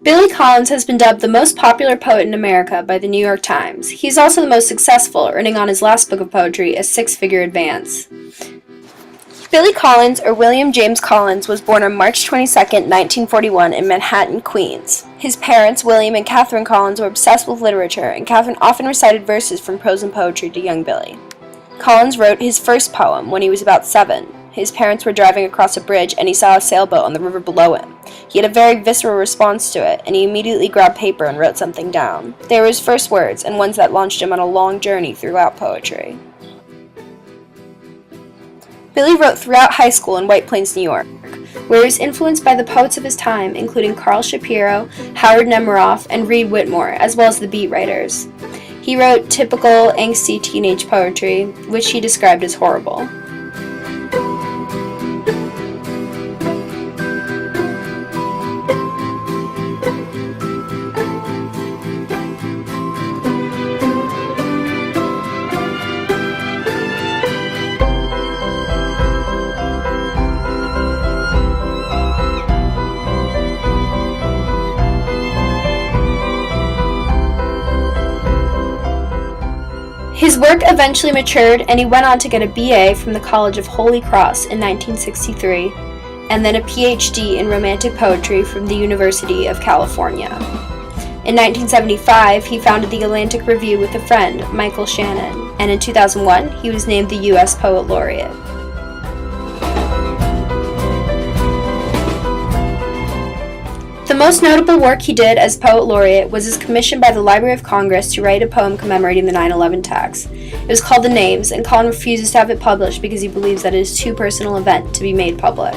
Billy Collins has been dubbed the most popular poet in America by the New York Times. He's also the most successful, earning on his last book of poetry a six-figure advance. Billy Collins, or William James Collins, was born on March 22, 1941 in Manhattan, Queens. His parents, William and Catherine Collins, were obsessed with literature, and Catherine often recited verses from prose and poetry to young Billy. Collins wrote his first poem when he was about 7. His parents were driving across a bridge and he saw a sailboat on the river below him. He had a very visceral response to it, and he immediately grabbed paper and wrote something down. They were his first words, and ones that launched him on a long journey throughout poetry. Billy wrote throughout high school in White Plains, New York, where he was influenced by the poets of his time, including Carl Shapiro, Howard Nemeroff, and Reed Whitmore, as well as the beat writers. He wrote typical angsty teenage poetry, which he described as horrible. His work eventually matured, and he went on to get a BA from the College of Holy Cross in 1963, and then a PhD in Romantic Poetry from the University of California. In 1975, he founded the Atlantic Review with a friend, Michael Shannon, and in 2001, he was named the U.S. Poet Laureate. The most notable work he did as Poet Laureate was his commission by the Library of Congress to write a poem commemorating the 9/11 attacks. It was called The Names, and Collins refuses to have it published because he believes that it is too personal an event to be made public.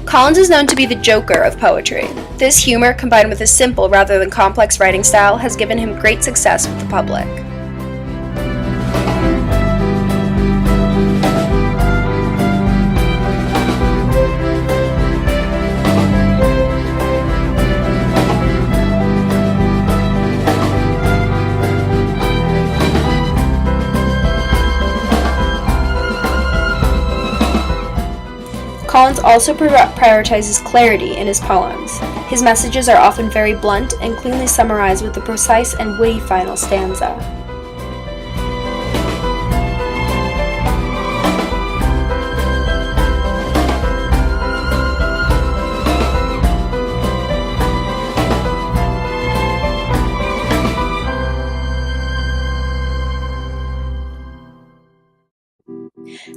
Collins is known to be the Joker of poetry. This humor, combined with a simple rather than complex writing style, has given him great success with the public. Collins also prioritizes clarity in his poems. His messages are often very blunt and cleanly summarized with a precise and witty final stanza.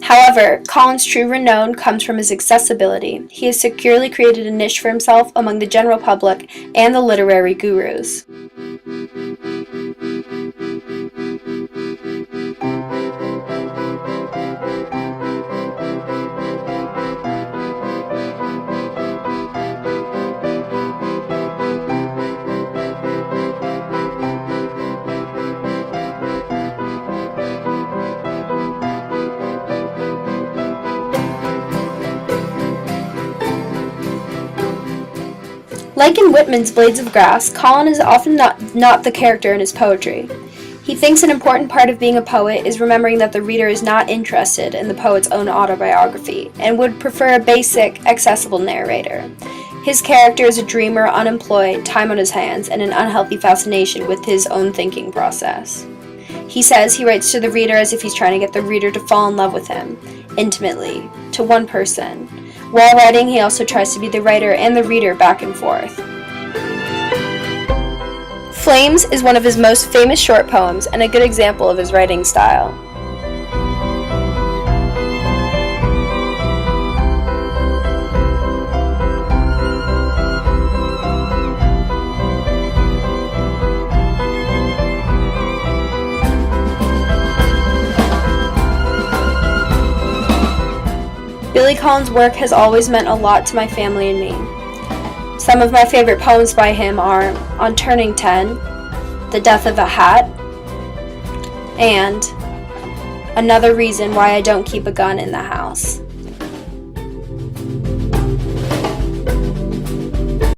However, Collins' true renown comes from his accessibility. He has securely created a niche for himself among the general public and the literary gurus. Like in Whitman's Blades of Grass, Collins is often not the character in his poetry. He thinks an important part of being a poet is remembering that the reader is not interested in the poet's own autobiography, and would prefer a basic, accessible narrator. His character is a dreamer, unemployed, time on his hands, and an unhealthy fascination with his own thinking process. He says he writes to the reader as if he's trying to get the reader to fall in love with him, intimately, to one person. While writing, he also tries to be the writer and the reader back and forth. Flames is one of his most famous short poems and a good example of his writing style. Billy Collins' work has always meant a lot to my family and me. Some of my favorite poems by him are On Turning 10, The Death of a Hat, and Another Reason Why I Don't Keep a Gun in the House.